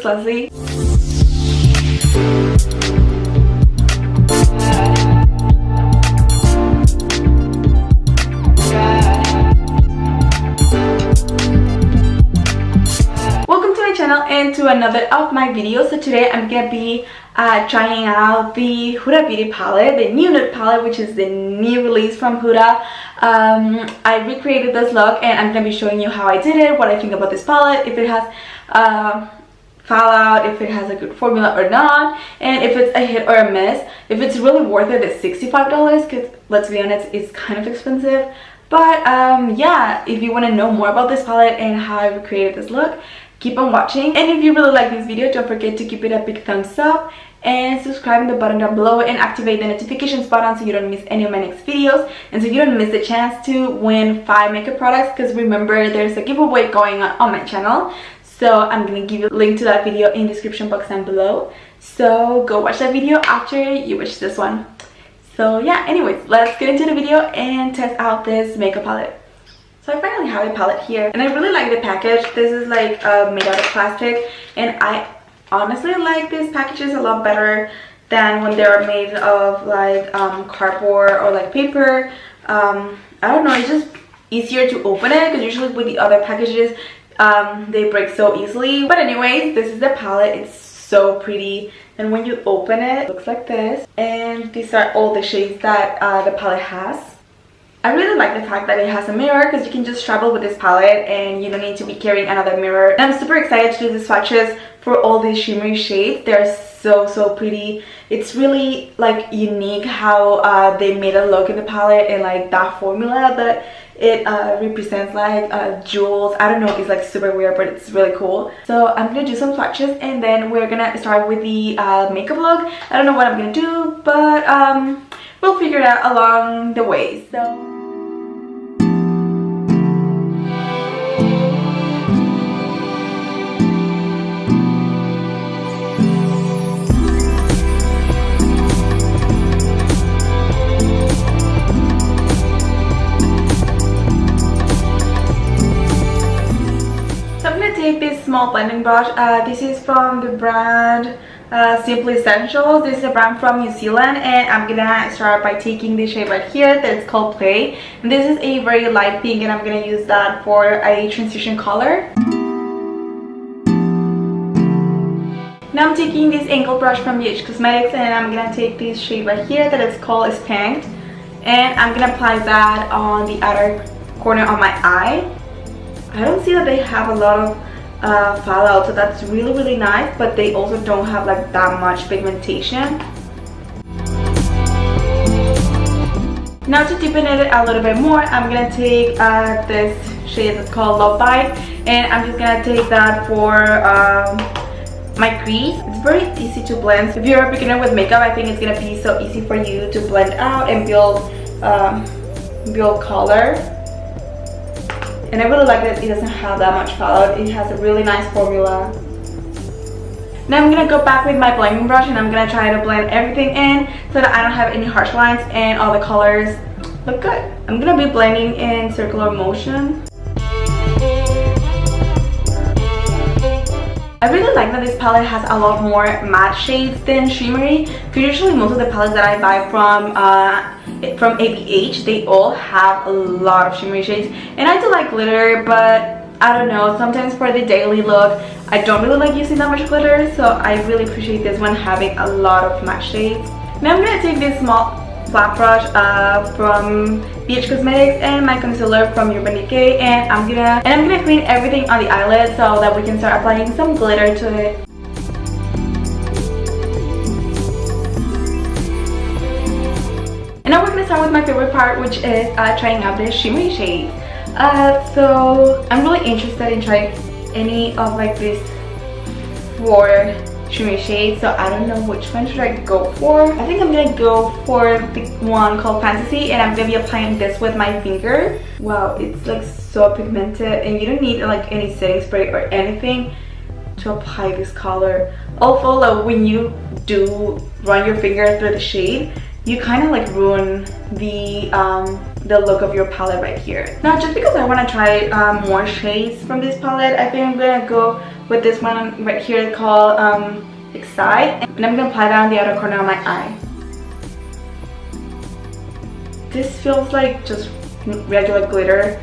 Leslie. Welcome to my channel and to another of my videos. So today I'm gonna be trying out the Huda Beauty palette, the new nude palette, which is the new release from Huda. I recreated this look and I'm gonna be showing you how I did it, what I think about this palette, if it has fallout, if it has a good formula or not, and if it's a hit or a miss, if it's really worth it at $65, because let's be honest, it's kind of expensive. But yeah, if you want to know more about this palette and how I recreated this look, keep on watching. And if you really like this video, don't forget to give it a big thumbs up and subscribe in the button down below and activate the notifications button so you don't miss any of my next videos and so you don't miss the chance to win 5 makeup products, because remember, there's a giveaway going on my channel. So I'm gonna give you a link to that video in the description box down below, so go watch that video after you watch this one. So yeah, anyways, let's get into the video and test out this makeup palette. So I finally have a palette here and I really like the package. This is like made out of plastic, and I honestly like these packages a lot better than when they're made of like cardboard or like paper. I don't know, it's just easier to open it, because usually with the other packages they break so easily. But anyways, this is the palette. It's so pretty, and when you open it, it looks like this, and these are all the shades that the palette has. I really like the fact that it has a mirror, because you can just travel with this palette and you don't need to be carrying another mirror. And I'm super excited to do the swatches for all these shimmery shades. They're so pretty. It's really like unique how they made a look in the palette, and like that formula that it represents, like jewels. I don't know, it's like super weird, but it's really cool. So I'm gonna do some swatches and then we're gonna start with the makeup look. I don't know what I'm gonna do, but we'll figure it out along the way. So this small blending brush. This is from the brand Simply Essentials. This is a brand from New Zealand, and I'm gonna start by taking this shade right here that's called Play, and this is a very light pink, and I'm gonna use that for a transition color. Now I'm taking this angle brush from BH Cosmetics, and I'm gonna take this shade right here that is called Spanked, and I'm gonna apply that on the outer corner of my eye. I don't see that they have a lot of fallout, so that's really nice, but they also don't have like that much pigmentation. Now to deepen it a little bit more, I'm gonna take this shade that's called Love Bite, and I'm just gonna take that for my crease. It's very easy to blend. If you're a beginner with makeup, I think it's gonna be so easy for you to blend out and build color. And I really like that it doesn't have that much fallout. It has a really nice formula. Now I'm gonna go back with my blending brush and I'm gonna try to blend everything in so that I don't have any harsh lines and all the colors look good. I'm gonna be blending in circular motion. I really like that this palette has a lot more matte shades than shimmery, because usually most of the palettes that I buy from ABH, they all have a lot of shimmery shades, and I do like glitter, but I don't know, sometimes for the daily look I don't really like using that much glitter, so I really appreciate this one having a lot of matte shades. Now I'm gonna take this small flat brush from BH Cosmetics and my concealer from Urban Decay, and I'm gonna clean everything on the eyelid so that we can start applying some glitter to it. And now we're gonna start with my favorite part, which is trying out the shimmery shades. So I'm really interested in trying any of like these 4 shimmery shades, so I don't know which one should I go for. I think I'm gonna go for the one called Fantasy, and I'm gonna be applying this with my finger. Wow, it's like so pigmented, and you don't need like any setting spray or anything to apply this color. Although when you do run your finger through the shade, you kind of like ruin the look of your palette right here. Now, just because I want to try more shades from this palette, I think I'm gonna go with this one right here called Excite, and I'm gonna apply that on the outer corner of my eye. This feels like just regular glitter,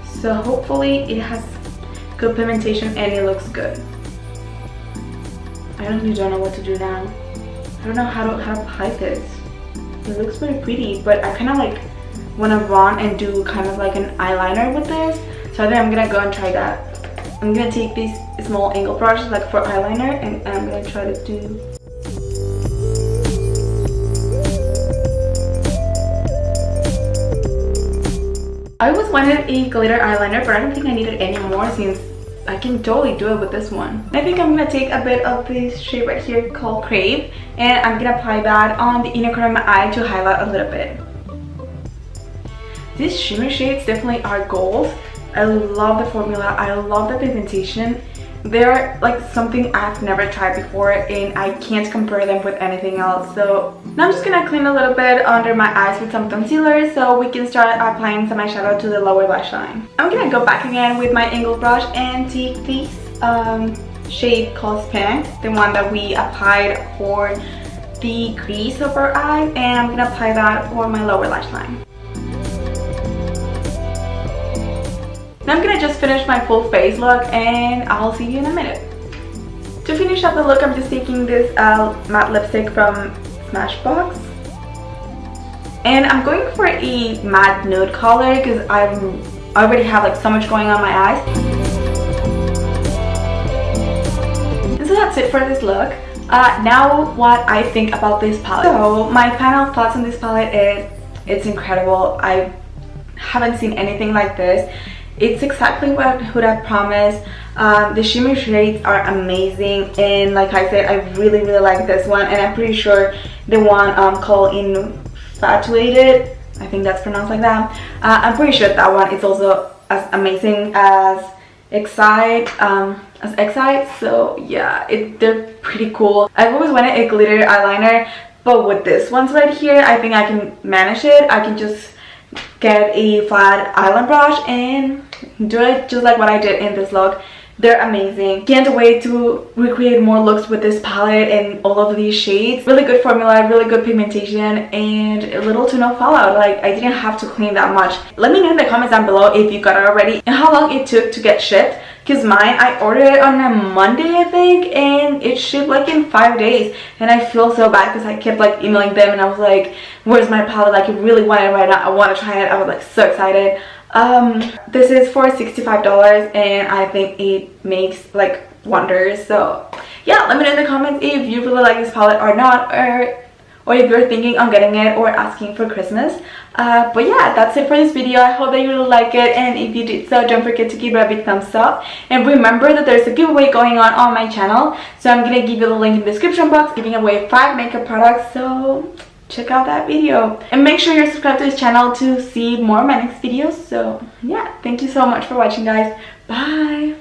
so hopefully it has good pigmentation and it looks good. I really don't know what to do now. I don't know how to apply this. It looks pretty pretty, but I kind of like want to run and do kind of like an eyeliner with this, so I think I'm gonna go and try that. I'm gonna take these small angle brushes like for eyeliner, and I'm gonna try to do. I always wanted a glitter eyeliner, but I don't think I need it anymore since I can totally do it with this one. I think I'm gonna take a bit of this shade right here called Crave, and I'm gonna apply that on the inner corner of my eye to highlight a little bit. These shimmer shades definitely are gold. I love the formula, I love the pigmentation. They're like something I've never tried before, and I can't compare them with anything else. So now I'm just gonna clean a little bit under my eyes with some concealer so we can start applying some eyeshadow to the lower lash line. I'm gonna go back again with my angle brush and take this shade called Spank, the one that we applied for the crease of our eye, and I'm gonna apply that for my lower lash line. Now I'm gonna just finish my full face look, and I'll see you in a minute. To finish up the look, I'm just taking this matte lipstick from Smashbox, and I'm going for a matte nude color because I already have like so much going on my eyes. And so that's it for this look. Now what I think about this palette. So my final thoughts on this palette is it's incredible. I haven't seen anything like this. It's exactly what Huda promised. The shimmer shades are amazing, and like I said, I really like this one, and I'm pretty sure the one called Infatuated, I think that's pronounced like that, I'm pretty sure that one is also as amazing as Excite, so yeah, they're pretty cool. I've always wanted a glitter eyeliner, but with this ones right here, I think I can manage it. I can just get a flat eyeliner brush and do it just like what I did in this look. They're amazing. Can't wait to recreate more looks with this palette and all of these shades. Really good formula, really good pigmentation, and little to no fallout. Like, I didn't have to clean that much. Let me know in the comments down below if you got it already and how long it took to get shipped, because mine, I ordered it on a Monday I think, and it shipped like in 5 days, and I feel so bad because I kept like emailing them and I was like, where's my palette? Like, I really want it right now. I want to try it. I was like so excited. This is for $65, and I think it makes like wonders. So yeah, let me know in the comments if you really like this palette or not, or if you're thinking on getting it or asking for Christmas. But yeah, that's it for this video. I hope that you really like it, and if you did so, don't forget to give it a big thumbs up, and remember that there's a giveaway going on my channel, so I'm gonna give you the link in the description box, giving away 5 makeup products, so check out that video, and make sure you're subscribed to this channel to see more of my next videos. So yeah, thank you so much for watching, guys. Bye.